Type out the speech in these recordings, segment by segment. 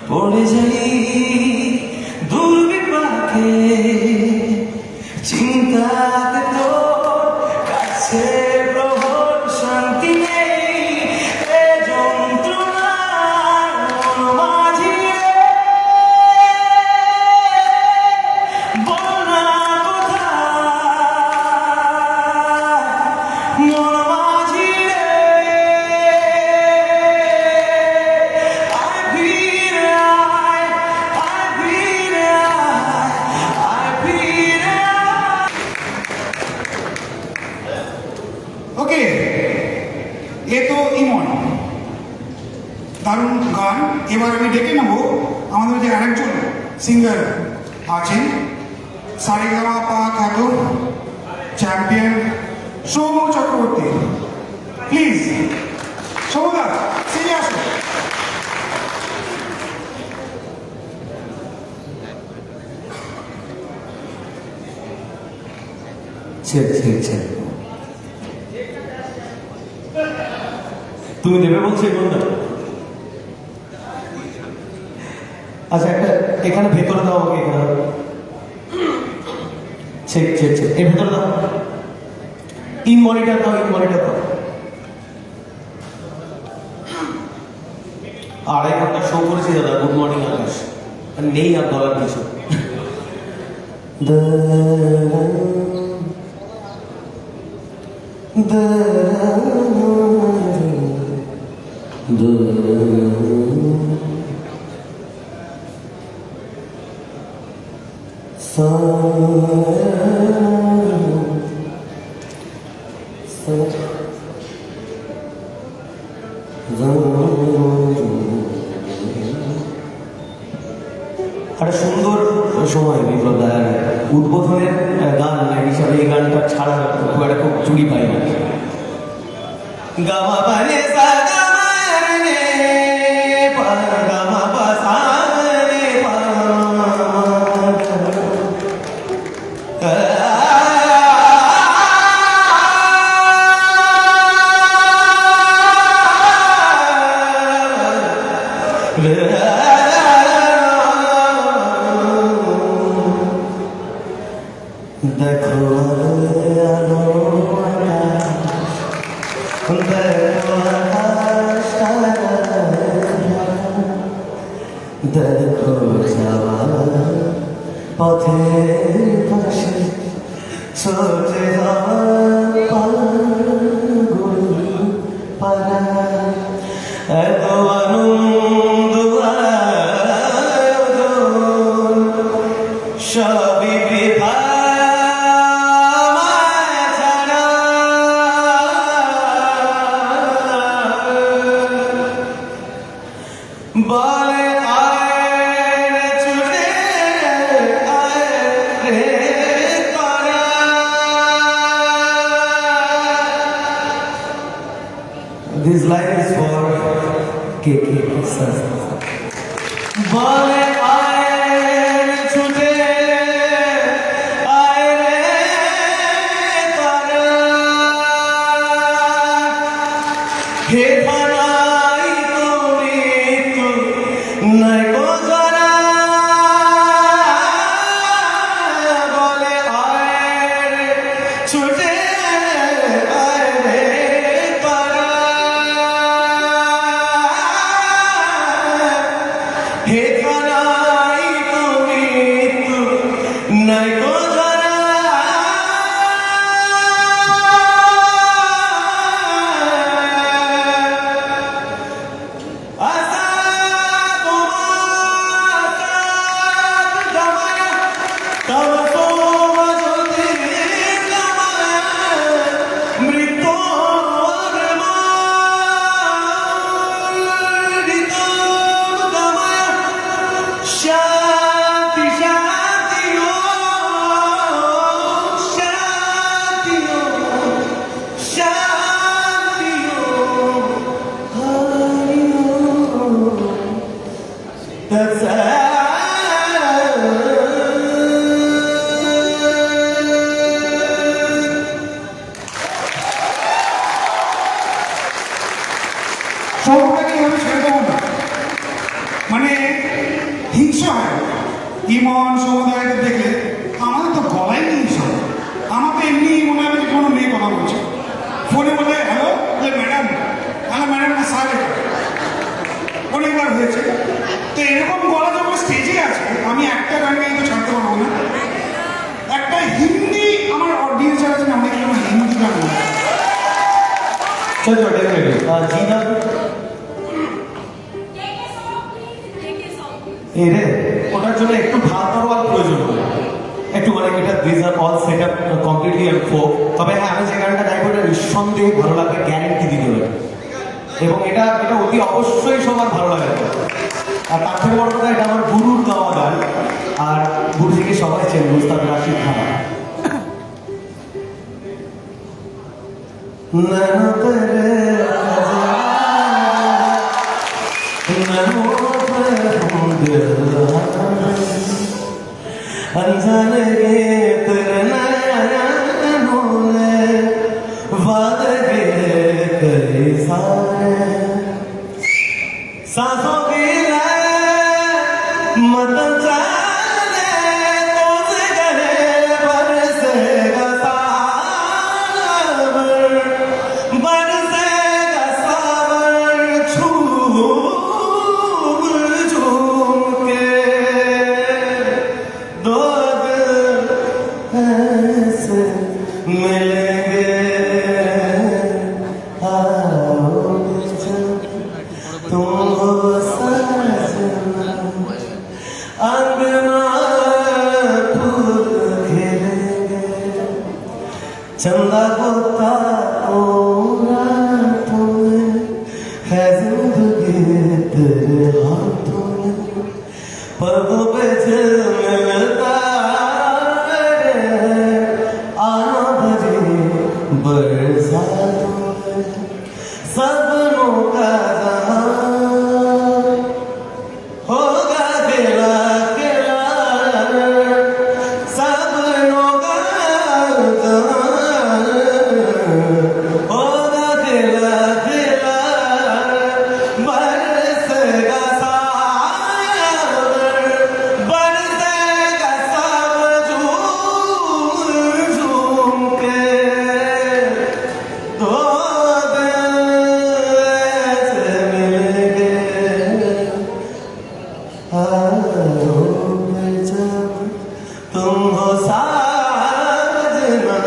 পড়ে যাই দুর্বিপাকে চিন্তাতে তো কাছে প্রহর শান্তি নেই এ যন্ত্রণার মন মাঝি বন্যা কোথায় মন মাঝি ওকে, এ তো ইমন দারুণ গান। এবার আমি ডেকে নেব আমাদের যে আরেকজন সিঙ্গার আছেন, সারেগামাপা খ্যাত চ্যাম্পিয়ন সৌম্য চক্রবর্তী। প্লিজ সৌম্যদা সিরিয়ে আসো। তুমি দেবে বলছো এই কোনটা? আচ্ছা একটা এখানে ভেতরে দাও আমাকে, এখানে এই ভেতরে দাও, ইন মনিটর দাও, ইন মনিটর দাও। 2.5 ঘন্টা শো করেছি দাদা, গুড মর্নিং আকাশ, আর নেই আর বলার কিছু। একটা সুন্দর সময় বিপ্লব দায়ের উদ্বোধনের গান হিসাবে এই গানটা ছাড়া খুব একটা খুব চুরি পাই না। গামা পানে সা গামা রে পা গামা পা সা রে পা দেখো আলো দেখো যাওয়া পথের পাশে ছোটে পাড়া এত আনন্দ সবই বৃথা বলে ছুটে This line is for KK sir. বলে ছুটে হে থানাই তুমি নাই গো জানা বলে ছুটে হে থানাই তুমি নাই গো জানা সবটাকে আমি ছেড়ে দেবো না, মানে হিংসা হয় ইমন সমুদায়কে দেখলে আমাদের তো গলায় নেই সব আমাকে এমনি মনে হবে যে কোনো মেয়ে কথা বলছে ফোনে বলে হ্যালো ম্যাডাম হ্যালো ম্যাডাম না স্যার অনেকবার হয়েছে তো এরকম গলা যখন স্টেজে আছে আমি একটা গান গাই তো ছাড়তে পারবো না একটা হিন্দি আমার অডিয়েন্স আছে না অনেক হিন্দি গান চলো ডেফিনেটলি জিনা এই রে ওটার জন্য একটু ঢাল তরোয়াল প্রয়োজন হয় একটু মানে এটা দিস আর all set up completely and ফোক তবে হ্যাঁ আমি যে গানটা গাইবো এটা নিঃসন্দেহে ভালো লাগবে গ্যারেন্টি দিতে হবে এবং এটা এটা অতি অবশ্যই সবার ভালো লাগে আর তার থেকে বড় কথা এটা আমার গুরুর গাওয়া গান আর গুরুজিকে সবাই চেন মুস্তাফ রাশিদ খান अनजान गे तेरे नैनों ने वादे करे सारे सांसों की लय मत जाने तुझे गले बरसेगा सावर बरसेगा सावर झूम झूम के दो दिल ऐसे मिलेंगे आओगे जब तुम हो सजना अंगना फूल खिलेंगे चंदा गोता ओरा तुम्हें है जिंदगी तेरे हाथों में पर्दों पे मिलता आना भरे बरसातों में सपनों का जहां होगा खेला खेला सपनों का जहां होगा खेला खेला बरसेगा सावर बरसेगा सावर झूम झूम के दो दिल ऐसे मिलेंगे आओगे जब तुम हो साजना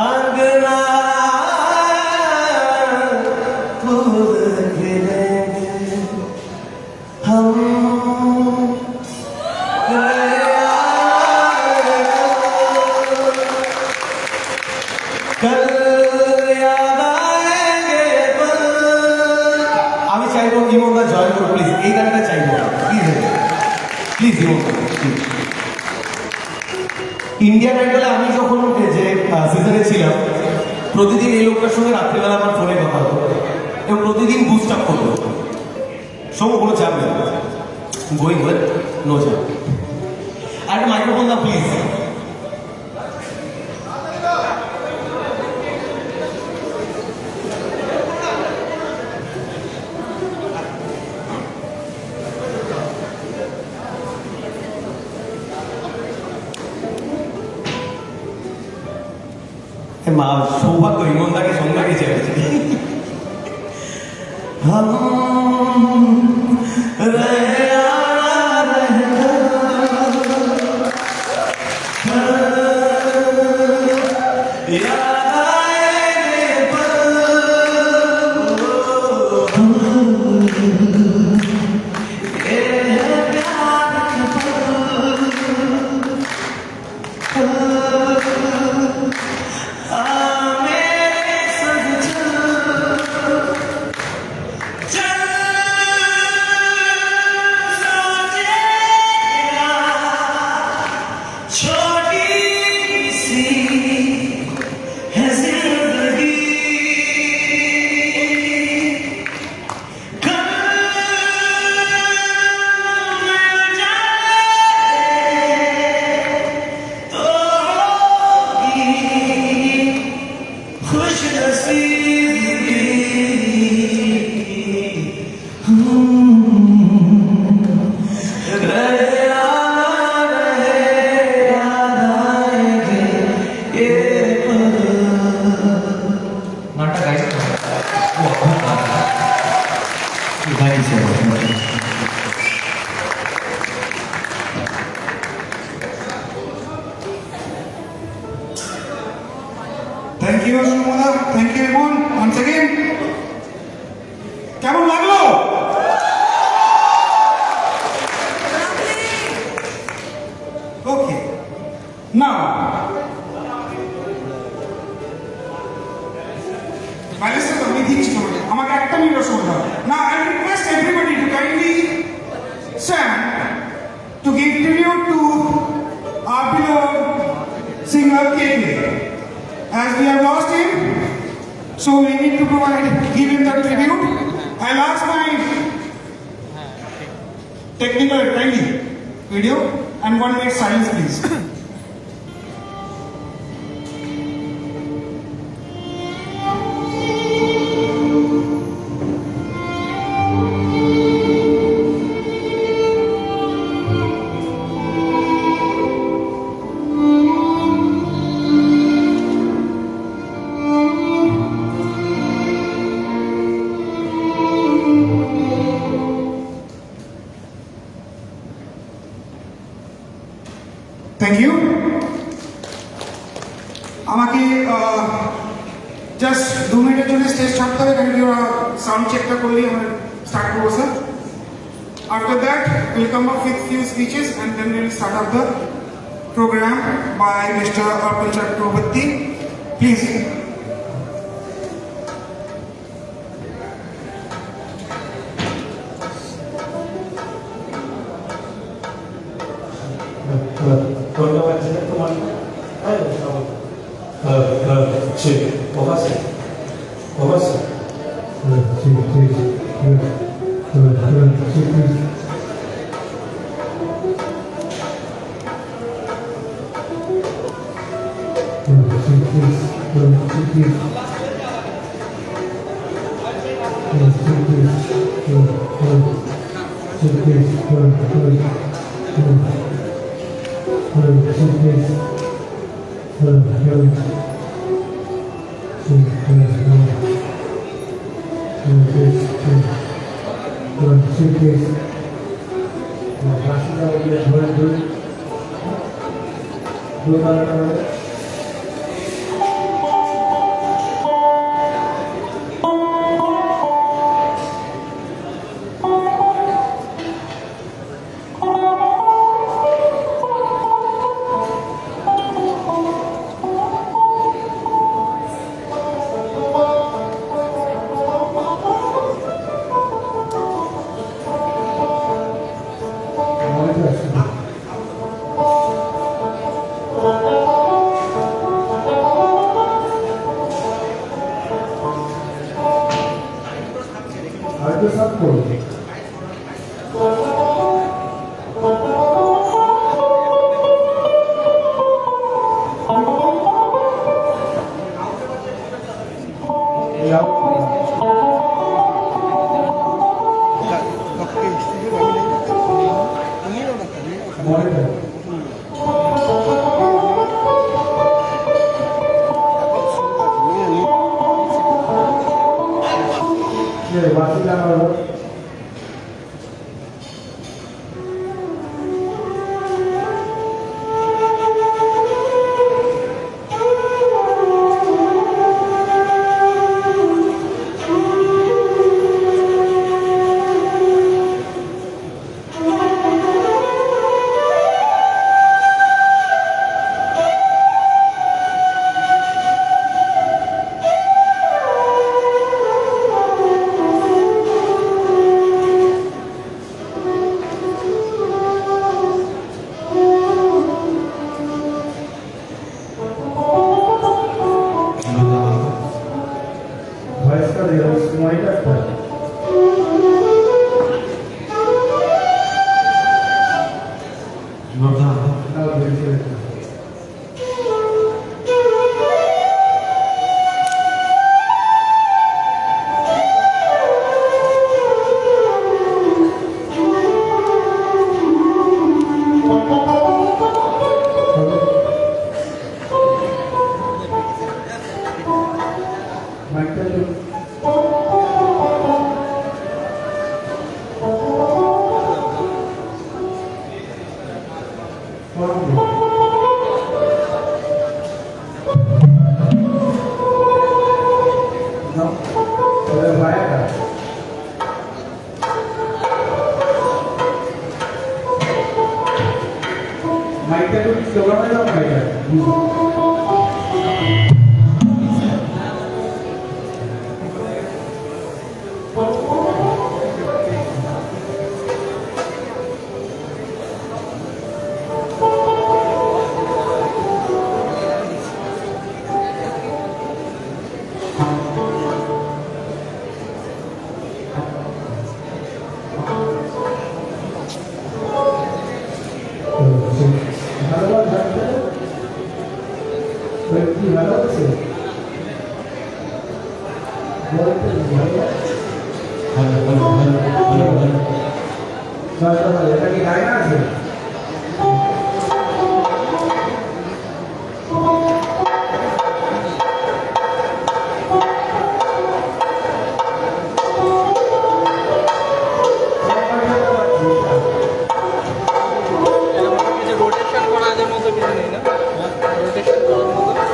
अंगना फूल खिलेंगे हम कल याद आएंगे पल আমি চাইবো ইমনদা জয়েন করো প্লিজ এই গানটা চাইবো প্লিজ প্লিজ ইমনদা ইন্ডিয়ান আইডলে আমি যখন যে সিজনে ছিলাম প্রতিদিন এই লোকটার সঙ্গে রাত্রিবেলা আমার ফোনে কথা হতো এবং প্রতিদিন বুস্ট আপ করতো সব কোনো চাপ নেই গোয়িং ওয়েল নো চাপ আর একটা মাইক্রোফোন দাও প্লিজ মা সৌভাগ্য ইমনদাকে সঙ্গে নিয়ে চেয়েছে हम रहे thank you so much. Thank you সুমদা, thank you Emon, once again. কেমন লাগলো? ওকে, নাও ব্যালেন্সটা তো আমি দিচ্ছি তোমাকে, আমাকে একটা মিনিট সময় দাও। না, I request everybody to kindly stand to give tribute to our beloved singer KK. As we have lost him, so we need to give him that tribute. I'll ask my technical kindly video and 1 minute silence, please. Thank you. আমাকে just 2 মিনিটের জন্য stage ছাড়তে হবে, কারণ কি ওরা sound চেকটা করলেই আমরা স্টার্ট করবো sir. After that will come up with few speeches and then will start up the program by mister Arpan Chakraborty, please. ধন্যবাদ তোমার ঠিক অবশ্যই অবশ্যই প্রোগ্রামে পাইটা ভালো লাগছে কি ভালো আছে বলতে ভালো এটা কি গায়ে আছে রোটেশন করা যায় মতো কিছু নেই না রোটেশন করার মতো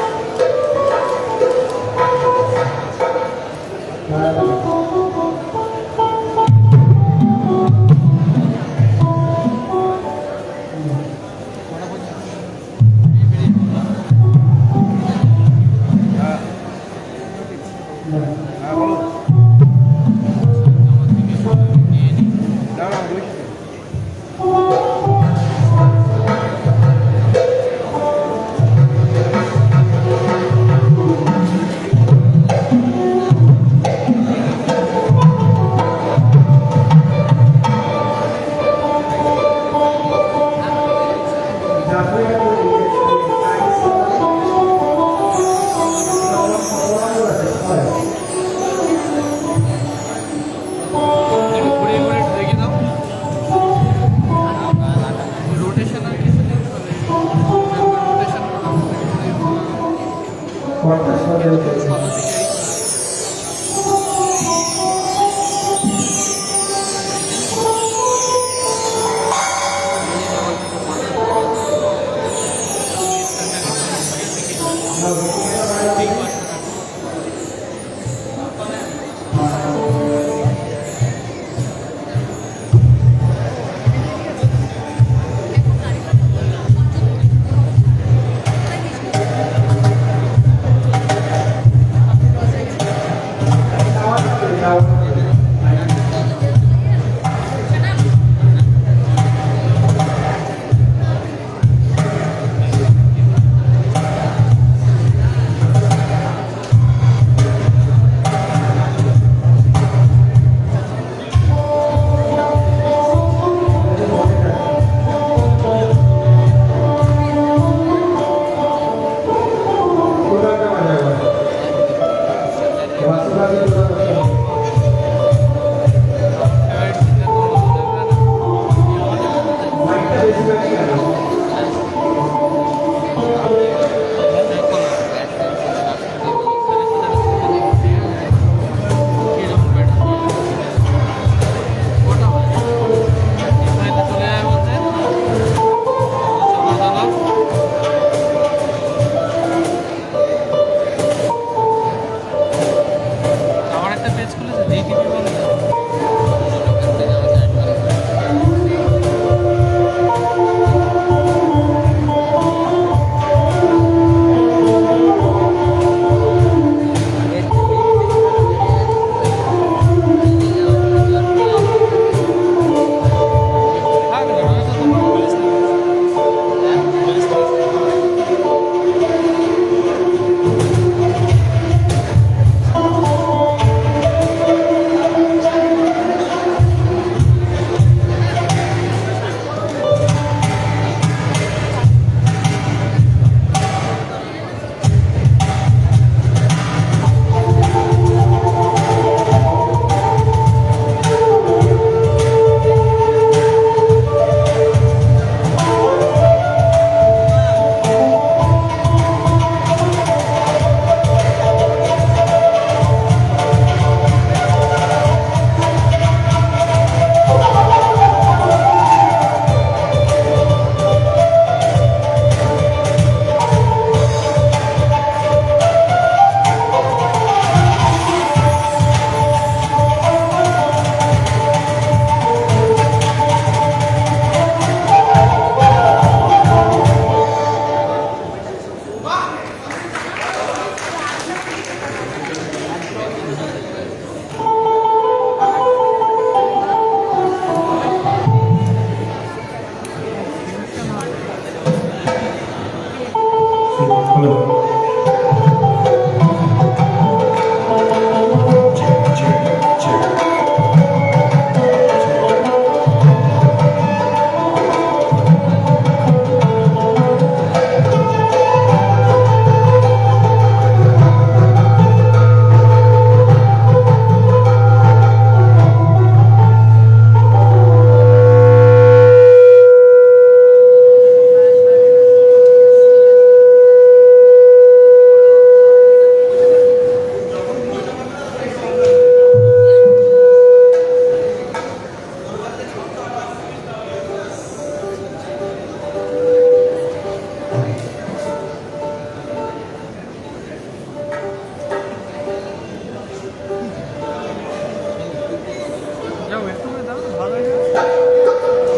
যাও একটু করে দাও ভালো হয়ে যাবে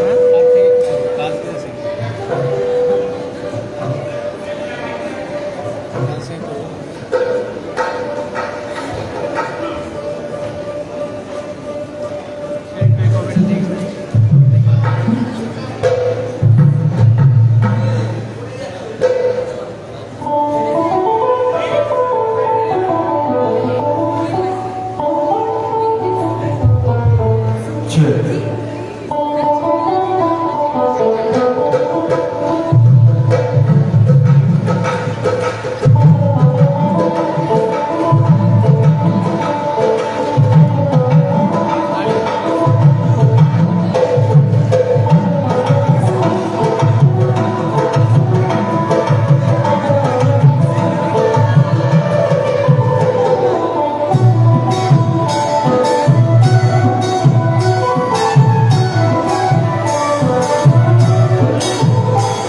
হ্যাঁ কাজ করেছে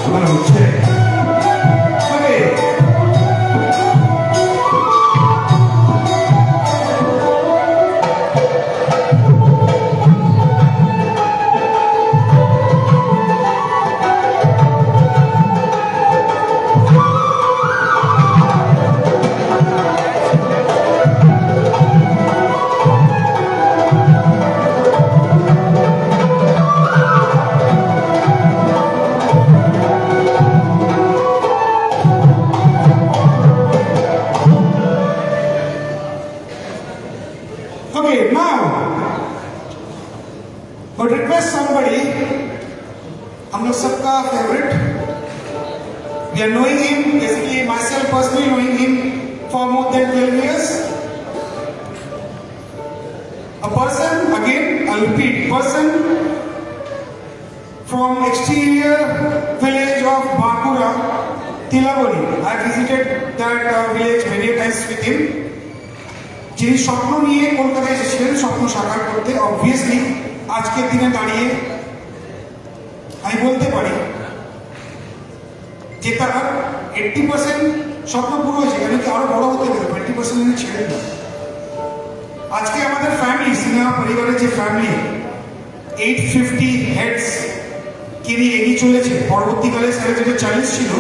আমার হচ্ছে ওকে Okay, now, but request somebody, हम लोग सबका favorite. We are knowing him, basically myself personally knowing him for more than 12 years. A person, again, I'll repeat, person from exterior village of Bakura, Tilabori. I visited that village many times with him. যিনি স্বপ্ন নিয়ে কলকাতায় এসেছিলেন স্বপ্ন সাকার করতে obviously আজকের দিনে দাঁড়িয়ে আমি বলতে পারি যে তারা 80% স্বপ্ন পুরো হয়েছে কেন কি আরো বড় হতে গেলে 20% ছেড়ে দিল আজকে আমাদের ফ্যামিলি সিনেমা পরিবারের যে ফ্যামিলি 850 হেডস কে নিয়ে এগিয়ে চলেছে পরবর্তীকালে স্যারের যেটা চ্যালেঞ্জ ছিল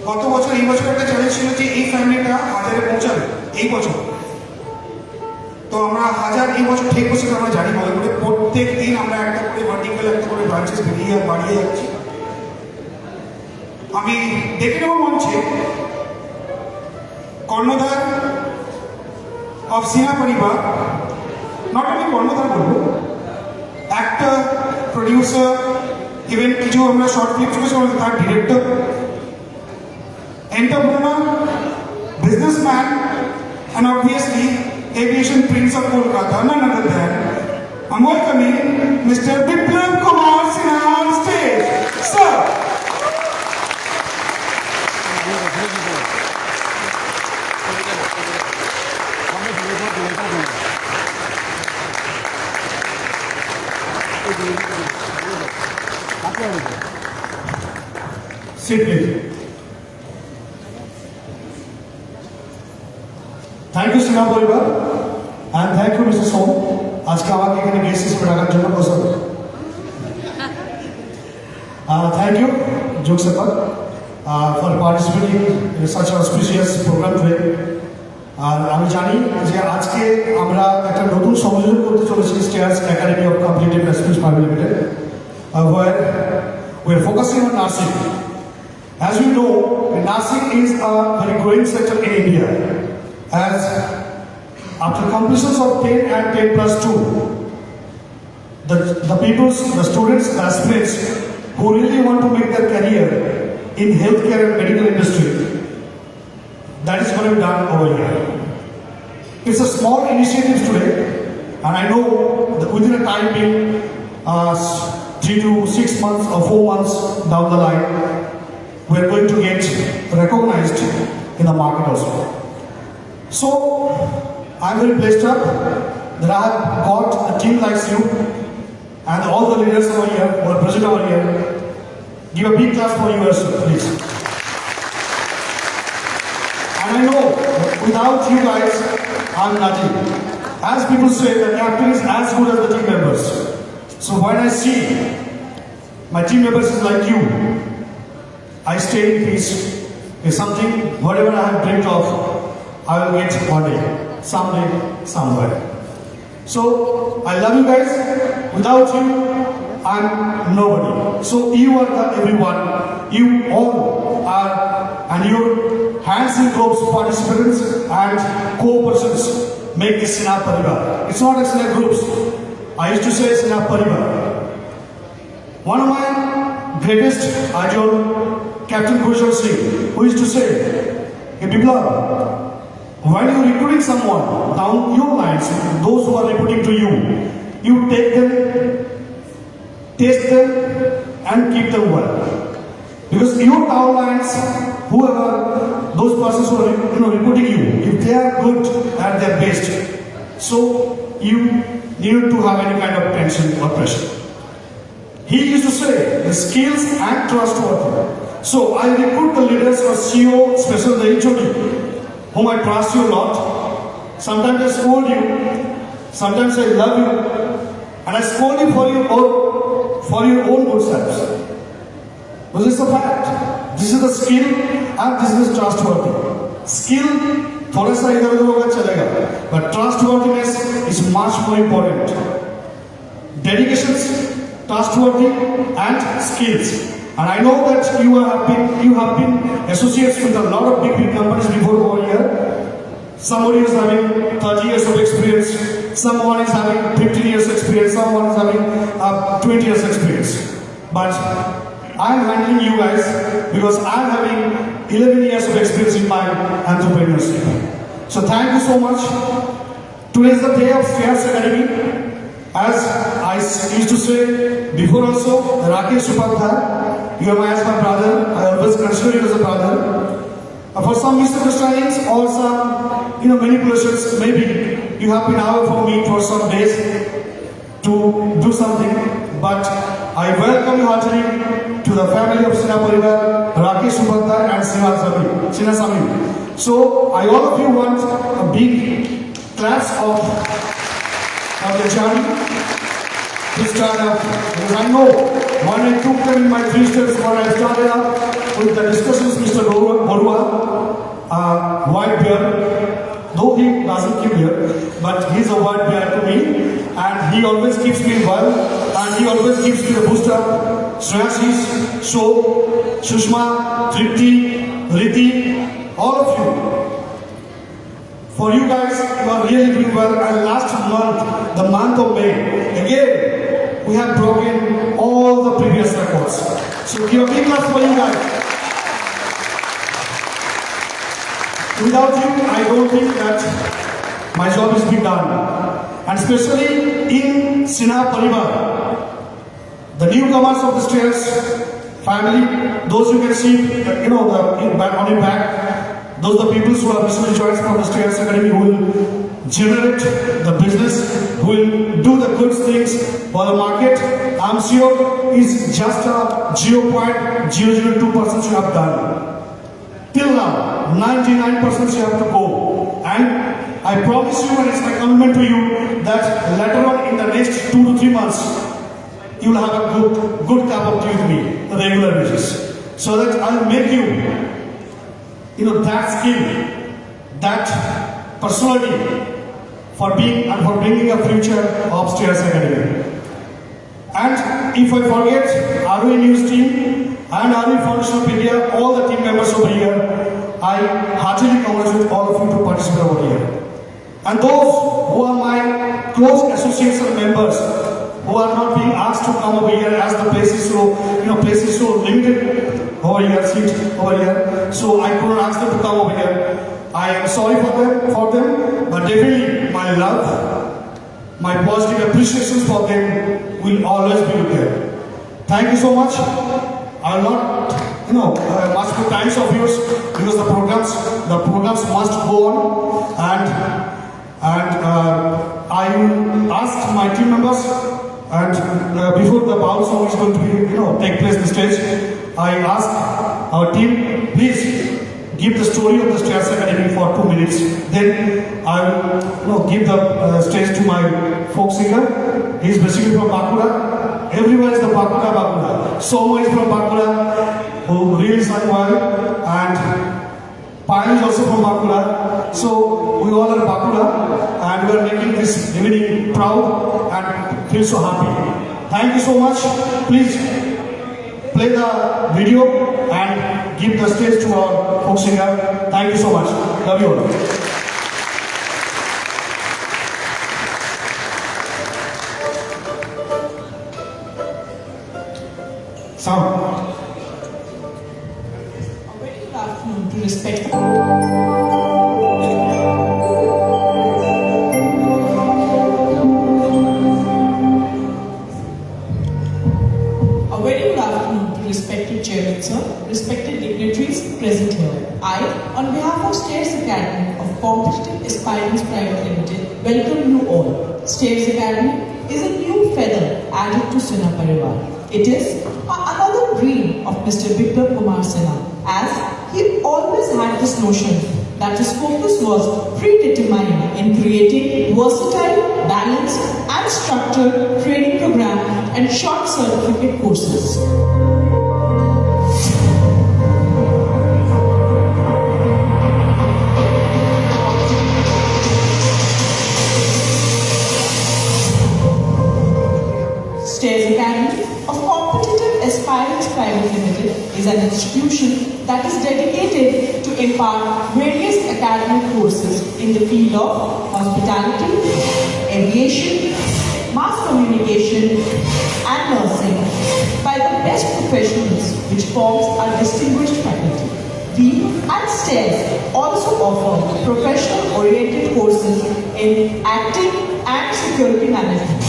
গত বছর এই বছর একটা চ্যালেঞ্জ ছিল যে এই ফ্যামিলিটা 1000-এ পৌঁছাবে এই বছর তো আমরা 1000 এই বছর ঠিক বছর আমরা জানি ভালো করে প্রত্যেক দিন আমরা একটা করে ভার্টিক্যাল একটা করে ব্রাঞ্চেস বেরিয়ে বাড়িয়ে যাচ্ছি আমি দেখে নেব মঞ্চে কর্ণধার অফ সিনেমা পরিবার নট অনলি কর্ণধার বলবো অ্যাক্টর প্রডিউসার ইভেন কিছু আমরা শর্ট ফিল্ম করেছি তার director entrepreneur businessman and obviously aviation prince of Kolkata, none other than I'm welcoming Mr. Biplab Kumar Sinha on stage. Sir. Sit please. Thank you cinema পরিবার and thank you mister Som আজকে আমাকে এখানে guest হিসেবে ডাকার জন্য প্রস্তুত thank you যোগ সেপার for participating in such auspicious programme today আর আমি জানি যে আজকে আমরা একটা নতুন সংযোজন করতে চলেছি stairs academy of competitive speech private limited where we are focusing on nursing. As you know, nursing is a very growing sector in India. As after completions of 10 and 10 plus 2, the peoples, the students, the aspirants who really want to make their career in healthcare and medical industry, that is going to be done over here. It's a small initiative today, and I know that within a time being 3 to 6 months or 4 months down the line, we're going to get recognized in the market also. So, I'm very blessed up that I have got a team like you and all the leaders over here who are present over here. Give a big clap for you as well, please. And I know without you guys, I'm nothing. As people say, the captain is as good as the team members. see my team members is like you, I stay in peace. Is something, whatever I have dreamed of, I will get one day, someday, somewhere. So, I love you guys. Without you, I'm nobody. So, you are the everyone. You all are, and your hands in gloves participants and co-persons make this Sina Parivar. It's not a Sina groups. I used to say Sina Parivar. One of my greatest idol, Captain Khushal Singh, who used to say, hey Biplab, while you're recruiting someone down your lines, those who are recruiting to you, you take them, taste them, and keep them well. Because your downlines, whoever, those persons who are recruiting you, if they are good at their best, so you need to have any kind of tension or pressure. He used to say, the skills and trustworthy. So I recruit the leaders or CEO, especially the HOD, whom I trust you a lot. Sometimes I scold you, sometimes I love you, and I scold you for your own good selves. But this is a fact. This is the skill and this is trustworthy. Skill, thoda sa idhar udhar hoga chalega, but trustworthiness is much more important. Dedications, trustworthy, and skills. And I know that you have been associates with a lot of big companies before over here. Somebody is having 30 years of experience, someone is having 15 years experience, someone is having 20 years experience. But I'm handling you guys because I'm having 11 years of experience in my entrepreneurship. So thank you so much. Today is the day of Fierce Academy. As I used to say before also, Rakesh Upadhyay, you are as my brother. I always consider you as a brother. For some misunderstandings or some manipulations, maybe you have been out for me for some days to do something. But I welcome you heartily to the family of Sina Parivar, Rakesh Upadhyay and Sina Sami. So I all of you want a big claps of the journey to start up. Because I know when I took them in my 3 steps when I started up with the discussions with Mr. Borua, white bear, though he doesn't keep here, but he's a white bear to me, and he always keeps me well, and he always gives me the booster. Shreyashish, So, Shushma, Tripti, Riti, all of you. For you guys, you are really doing well. And last month, the month of May, again, we have broken all the previous records. So give a big clap for you guys. Without you, I don't think that my job is being done. And especially in Sina Parivar, the newcomers of the stairs family, those you can see, on your back, those are the people who are recently joined from the Stairs Academy who will generate the business, who will do the good things for the market. I'm sure it's just a 0.002% you have done. Till now, 99% you have to go. And I promise you, and it's my commitment to you, that later on in the next 2 to 3 months, you will have a good cup of tea with me on a regular basis. So that I'll make you, that skill, that personality for being and for bringing a future of Stairs Academy. And if I forget ROE News team and ROE Foundation of India, all the team members over here, I heartily congratulate all of you to participate over here. And those who are my close associates and members who are not being asked to come over here as the place is so limited over here, seat over here. So I couldn't ask them to come over here. I am sorry for them, but definitely my love, my positive appreciations for them will always be with them. Thank you so much. I will not, much more times of yours because the programs must go on, and I will ask my team members, and before the bow song is going to be, take place on the stage, I ask our team, please give the story of the Stairs Academy for 2 minutes. Then I will give the stage to my folk singer. He is basically from Bankura. Everyone is the Bakula. So much from Bakula who reels like well, and Payal is also from Bakula. So we all are Bakula, and we are making this evening proud and feel so happy. Thank you so much. Please play the video and give the stage to our folk singer. Thank you so much. Love you all. Sound. A very good afternoon to respect. A very good afternoon to respected chairman, sir, respected dignitaries present here. I, on behalf of Stairs Academy of Competitive Aspirants Private Limited, welcome you all. Stairs Academy is a new feather added to Sena Parivar. It is another dream of Mr. Biplab Kumar Sena, as he always had this notion that his focus was predetermined in creating versatile, balanced and structured training program and short certificate courses. Stairs Academy of Competitive Aspirants Private Limited is an institution that is dedicated to impart various academic courses in the field of hospitality, aviation, mass communication and nursing by the best professionals which forms our distinguished faculty. We at Stairs also offer professional-oriented courses in acting and security management.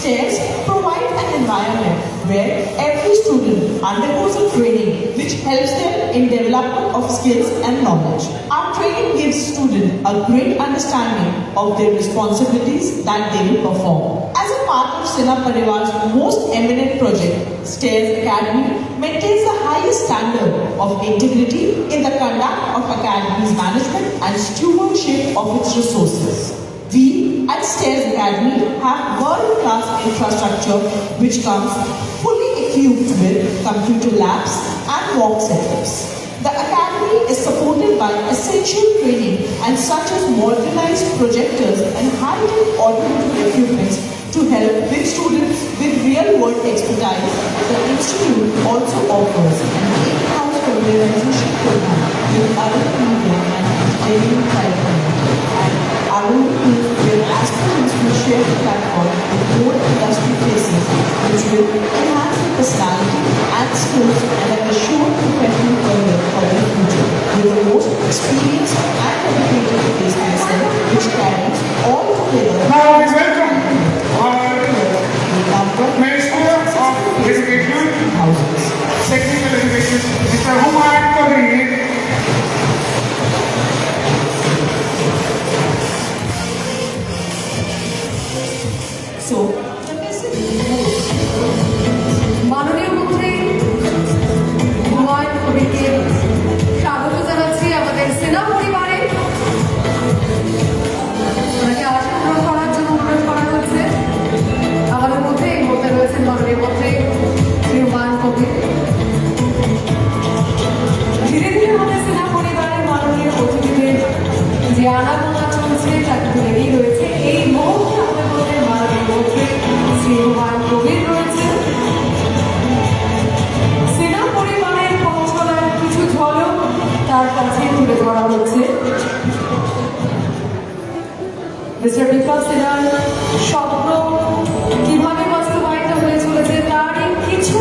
Stairs provide an environment where every student undergoes a training which helps them in development of skills and knowledge. Our training gives students a great understanding of their responsibilities that they will perform. As a part of Sena Parivar's most eminent project, Stairs Academy maintains the highest standard of integrity in the conduct of Academy's management and stewardship of its resources. We at Stairs Academy have world-class infrastructure which comes fully equipped with computer labs and walk setups. The Academy is supported by essential training and such as modernized projectors and high-tech audiovisual equipment to help with students with real-world expertise. The Institute also offers an in-house familiarization program with other media and engineering curriculum. Our group will aspirants will share the platform with more industry faces, which will enhance their personality and skills and an assured professional career for their future. With the most experienced and dedicated placement cell, which carries all together. Now we welcome our Minister of Education, Technical Education, Mr. Humayun Kabir. So, the message is মাননীয় মন্ত্রী হুমায়ুন কবিরকে স্বাগত জানাচ্ছি আমাদের সেনা পরিবারে। ওনাকে আসন গ্রহণ করার জন্য অনুরোধ করা হচ্ছে। আমাদের মধ্যে এই মুহূর্তে রয়েছেন মাননীয় মন্ত্রী শ্রী হুমায়ুন কবির। ধীরে ধীরে আমাদের সেনা পরিবারের মাননীয় অতিথিদের যে আনাগোনা চলছে তার লেগেই রয়েছে। এই মুহূর্তে আমাদের মধ্যে মাননীয় মন্ত্রী শ্রী হুমায়ুন কবির রয়েছেন। সেনা পরিবারের পৌঁছানোর কিছু ঝলক তার কাছে তুলে ধরা হচ্ছে। মিস্টার বিপ্লব সেনার স্বপ্ন কিভাবে বাস্তবায়িত হয়ে চলেছে তারই কিছু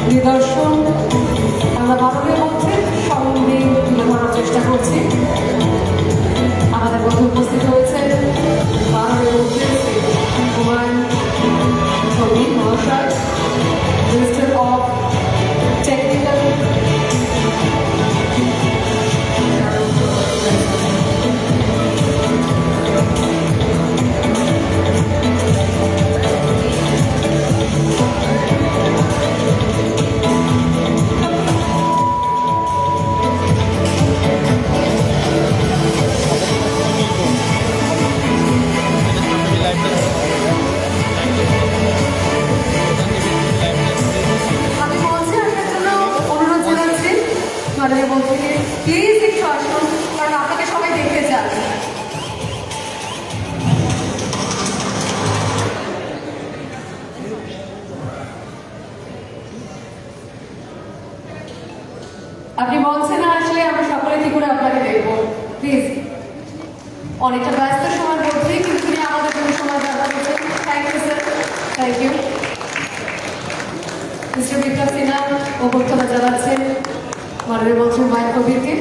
নিদর্শন আমরা মাননীয় মধ্যে স্মরণে তুলে ধরার চেষ্টা করছি। আমাদের মধ্যে উপস্থিত হয়েছেন মাননীয় মন্ত্রী হুমায়ুন মঞ্চে না আসলে আমরা সকলে কি করে আপনাকে দেখবো প্লিজ। অনেকটা ব্যস্ত সময়ের মধ্যেই কিন্তু তিনি আমাদের জন্য সময় বার করেছেন। Thank you sir, thank you. Mister Biplab Sinha অভ্যর্থনা জানাচ্ছেন মাননীয় মঞ্চের হুমায়ুন কবিরকে।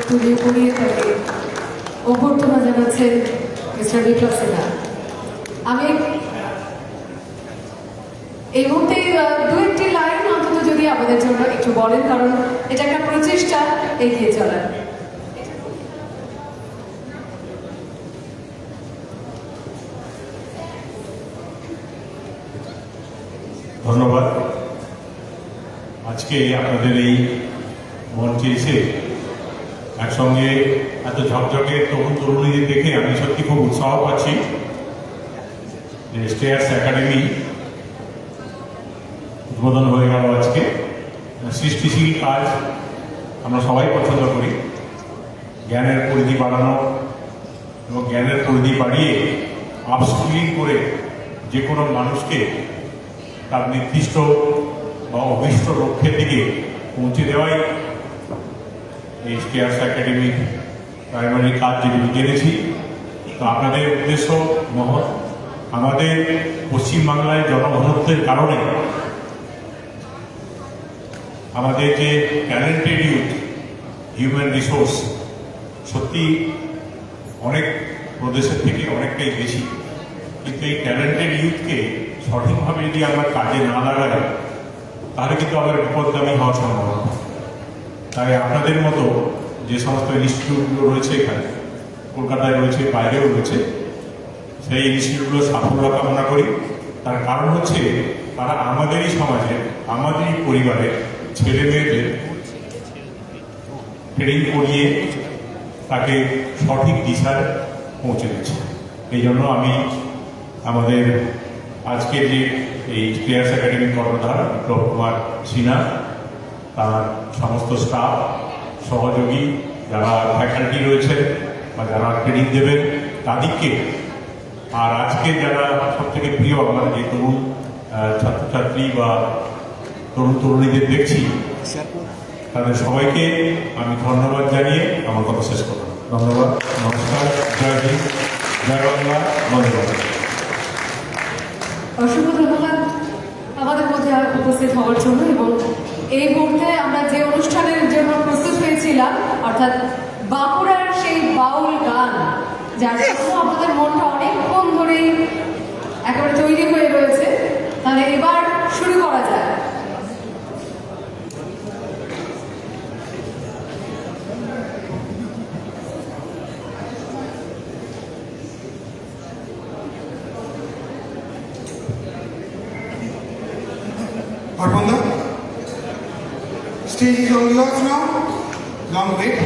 তুলিয়ে পড়িয়ে তাকে অভ্যর্থনা জানাচ্ছেন মিস্টার বিপ্লব সিনহা। আমি এই মুহূর্তে দু একটি লাইন অন্তত যদি আমাদের জন্য একটু বলেন, কারণ এটা একটা প্রচেষ্টা এগিয়ে চলার। ধন্যবাদ। আজকে আপনাদের এই মঞ্চে এসে একসঙ্গে এত ঝকঝকে তরুণ তরুণীদের দেখে আমি সত্যি খুব উৎসাহ পাচ্ছি যে স্টেয়ার্স একাডেমি উদ্বোধন হয়ে গেল আজকে। সৃষ্টিশীল কাজ আমরা সবাই পছন্দ করি, জ্ঞানের পরিধি বাড়ানো এবং জ্ঞানের পরিধি বাড়িয়ে আপস্কিলিং করে যে কোনো মানুষকে তার নির্দিষ্ট বা অভীষ্ট লক্ষ্যের দিকে পৌঁছে দেওয়াই এই স্টেয়ার্স একাডেমির প্রাইমারি কাজ যেগুলো জেনেছি। তো আপনাদের উদ্দেশ্য মহৎ। আমাদের পশ্চিমবাংলায় জনঘনত্বের কারণে আমাদের যে ট্যালেন্টেড ইউথ, হিউম্যান রিসোর্স সত্যি অনেক প্রদেশের থেকে অনেকটাই বেশি, কিন্তু এই ট্যালেন্টেড ইউথকে সঠিকভাবে যদি আমরা কাজে না লাগাই তাহলে কিন্তু আবার বিপদগামী হওয়া সম্ভব। তাই আপনাদের মতো যে সমস্ত ইনস্টিটিউটগুলো রয়েছে এখানে, কলকাতায় রয়েছে, বাইরেও রয়েছে, সেই ইনস্টিটিউটগুলো সাফল্য কামনা করি। তার কারণ হচ্ছে তারা আমাদেরই সমাজে, আমাদেরই পরিবারে ছেলে মেয়েদের ট্রেনিং করিয়ে তাকে সঠিক দিশায় পৌঁছে দিচ্ছে। এই জন্য আমি আমাদের আজকে যে এই স্টেয়ার্স একাডেমির কর্ণধার বিপ্লব কুমার সিনহা, তার সমস্ত স্টাফ, সহযোগী যারা ফ্যাকাল্টি রয়েছে বা যারা ট্রেনিং দেবেন তাদেরকে, আর আজকে যারা সব থেকে প্রিয় আমার যে তরুণ ছাত্রছাত্রী বা তরুণ তরুণীদের দেখছি, তাদের সবাইকে আমি ধন্যবাদ জানিয়ে আমার কথা শেষ করলাম। ধন্যবাদ, নমস্কার, জয় হিন্দ, জয় বাংলা, ধন্যবাদ। অসংখ্য ধন্যবাদ আমাদের মধ্যে উপস্থিত হওয়ার জন্য। এবং এই মুহূর্তে আমরা যে অনুষ্ঠানের জন্য প্রস্তুত হয়েছিলাম, অর্থাৎ বাঁকুড়ার সেই বাউল গান, যার জন্য আমাদের মনটা অনেকক্ষণ ধরেই একেবারে তৈরি হয়ে রয়েছে, তাহলে এবার শুরু করা যায়। Arpanda, stage is all yours now. Long wait.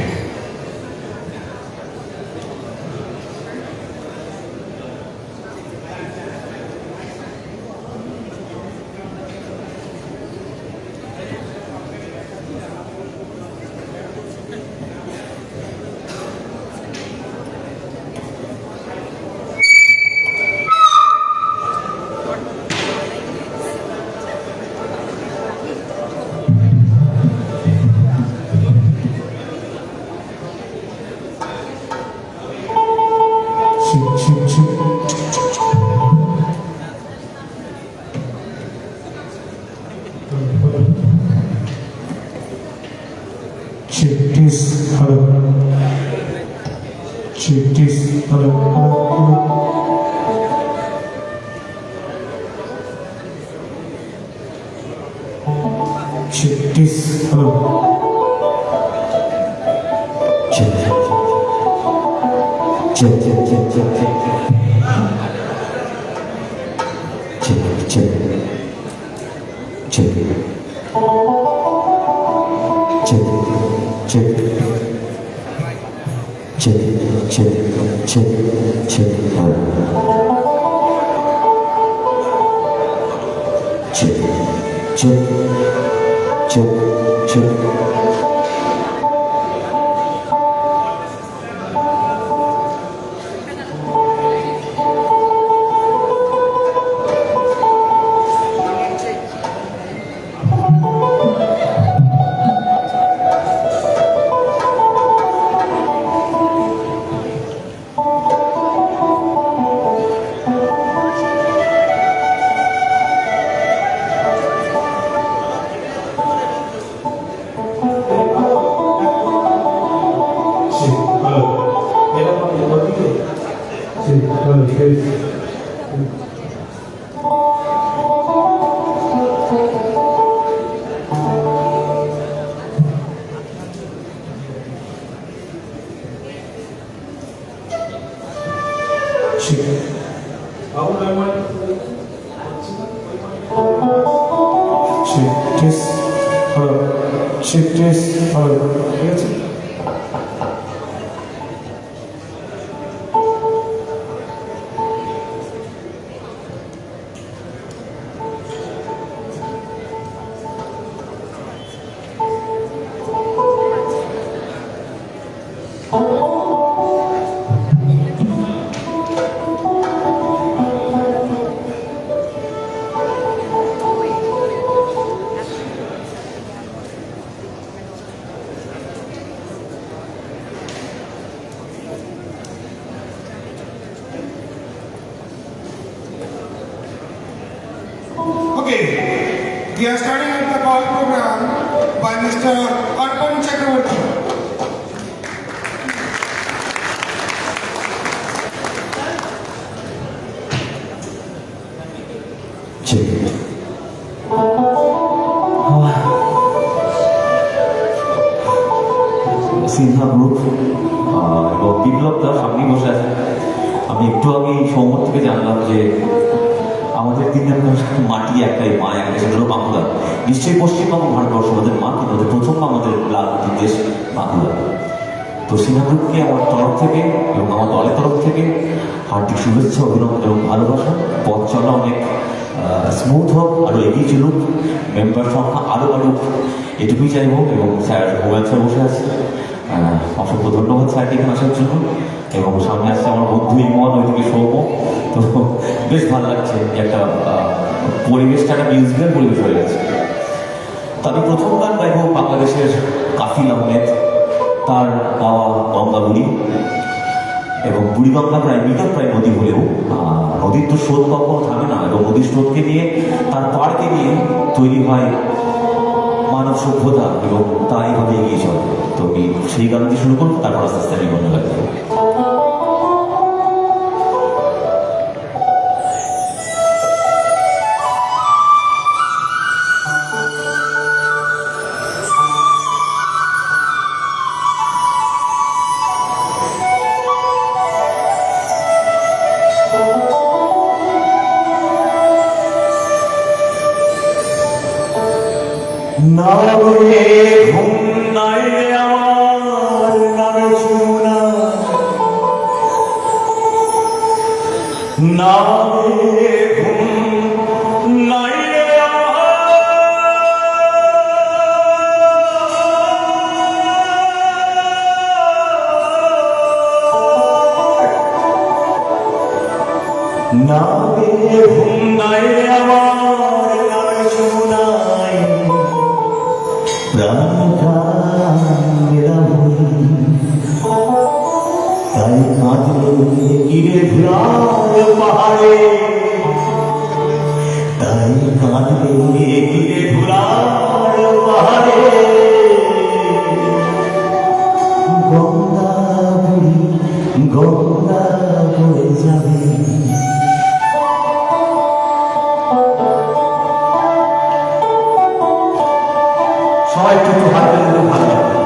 চলো শেষ ঠিক আছে Okay, we are starting with the ball program by Mr. Arpan Chakravarti. Sinha group এবং বিপ্লব তার সামনেই বসে আছে। আমি একটু আগে সৌমর থেকে জানলাম যে আমাদের দিনের মাটি একটাই মা একটাই, সেটা হলো বাঁকুড়া। নিশ্চয়ই পশ্চিমবঙ্গ ভারতবর্ষ আমাদের মা, কিন্তু আমাদের প্রথম আমাদের লালমাটির দেশ বাঁকুড়া। তো সিনহা গ্রুপকে আমার তরফ থেকে এবং আমার দলের তরফ থেকে হার্দিক শুভেচ্ছা, অভিনন্দন এবং ভালোবাসা। পথ চলা অনেক স্মুথ হোক, আরও এগিয়ে চলুক, মেম্বার সংখ্যা আরও বাড়ুক, এটুকুই চাইব। এবং স্যার মোবাইল স্যার বসে আছে, অসংখ্য ধন্যবাদ স্যারকে এখানে আসার জন্য। এবং সামনে আসছে আমার বন্ধু ইমন, ওইদিকে সৌম। তো বেশ ভালো লাগছে যে একটা পরিবেশটা একটা মিউজিক্যাল পরিবেশ হয়ে গেছে। তো আমি প্রথম গান গাইব বাংলাদেশের কাফিল আহমেদ, তার গাওয়া গঙ্গাবুড়ি। এবং বুড়িগঙ্গা প্রায় মৃত প্রায় নদী হলেও নদীর তো স্রোত কখনো থামে না, এবং নদীর স্রোতকে নিয়ে তার পাড়কে নিয়ে তৈরি হয় মানব সভ্যতা, এবং তা এইভাবে এগিয়ে চলে। তো আমি সেই গান দিয়ে শুরু করবো, তারপর আস্তে আস্তে আমি অন্য গান গাইব। নামে ঘুম নাই আমার, নামে চুনা, নামে ঘুম নাই নামে ঘুম নাই আমার, নামে চুনাই তাই কাঁদলে গিরে ঘুরায় পাহাড়ে, তাই কাঁদলে গিরে ঘুরায় পাহাড়ে। গঙ্গা বুড়ি গঙ্গা বয়ে যাবে, সবাই একটু হাত দিলে ভালো লাগবে।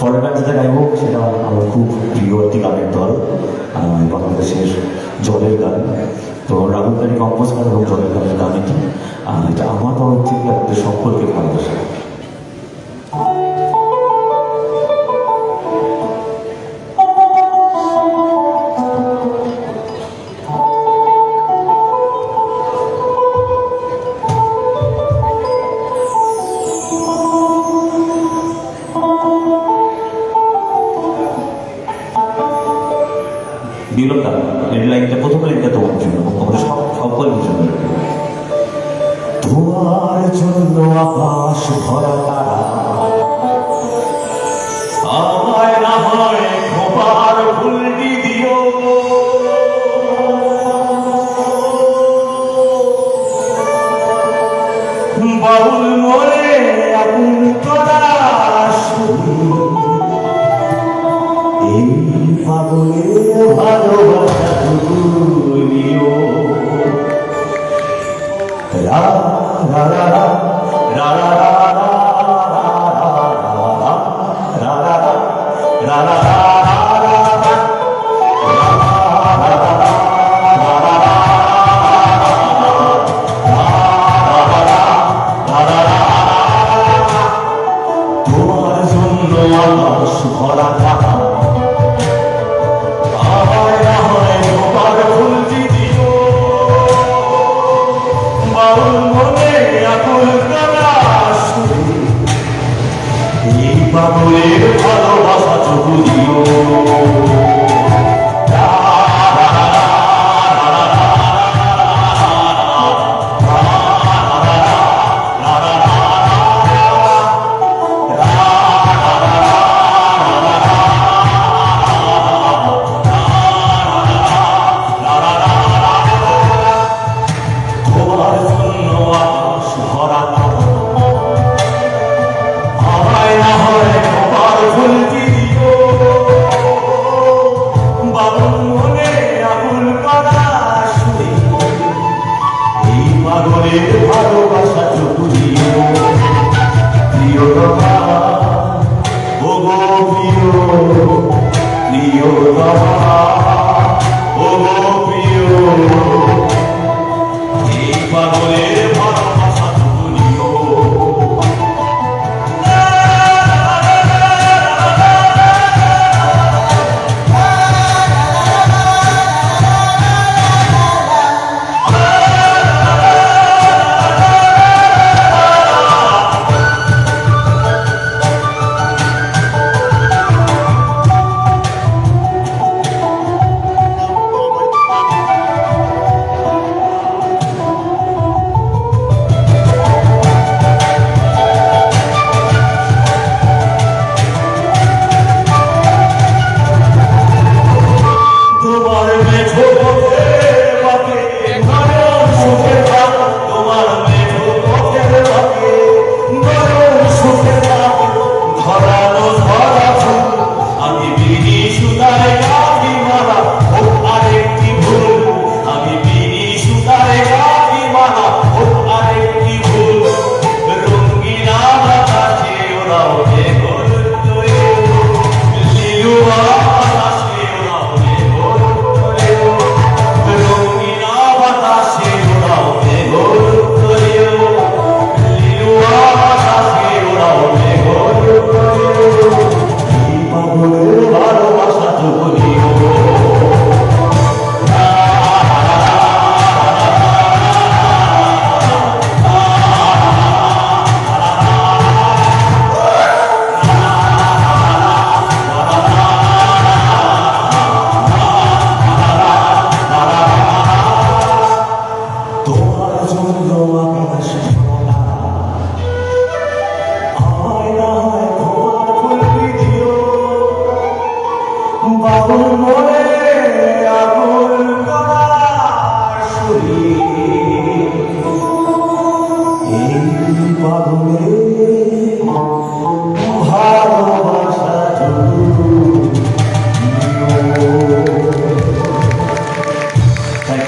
পরের গান যেটা গাইব সেটা আমার খুব প্রিয় একটি গানের দল বাংলাদেশের জলের গান। তো রাহুল গাড়ি কম্পোজ গান এবং জলের গানের গান এটা আমার তরফ থেকে আপনাদের সকলকে ভালোবাসা। বিলতা এই লাইনটা প্রথম লাইনটা তোমার জন্য তোমাদের সকলের জন্য। তোমার জন্য আকাশ ভরা তারা আমায় না হয় খোপার ফুলটি দিও, বাউল মরে আগুন করা এই পাগলের ভালোবাসা তুলিও। রা রা রা রা রা রা রা রা রা রা রা রা। তোমার জন্য আকাশ ভরা থাকা আমায় না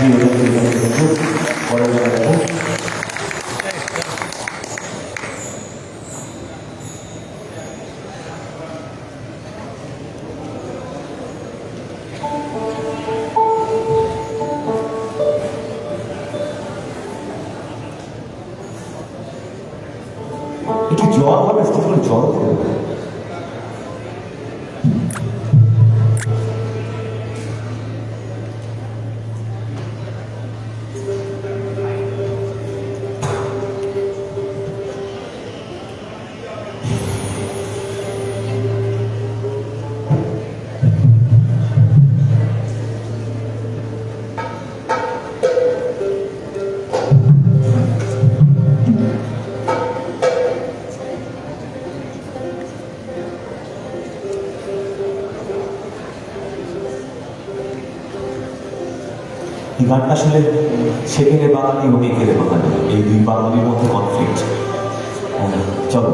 প্রিয় পরে জানাবো। একটু জল হবে, জল দেবে। এই গানটা আসলে সেকেলে বাঙালি ও মেকেলে বাঙালি, এই দুই বাঙালির মধ্যে কনফ্লিক্ট। চলো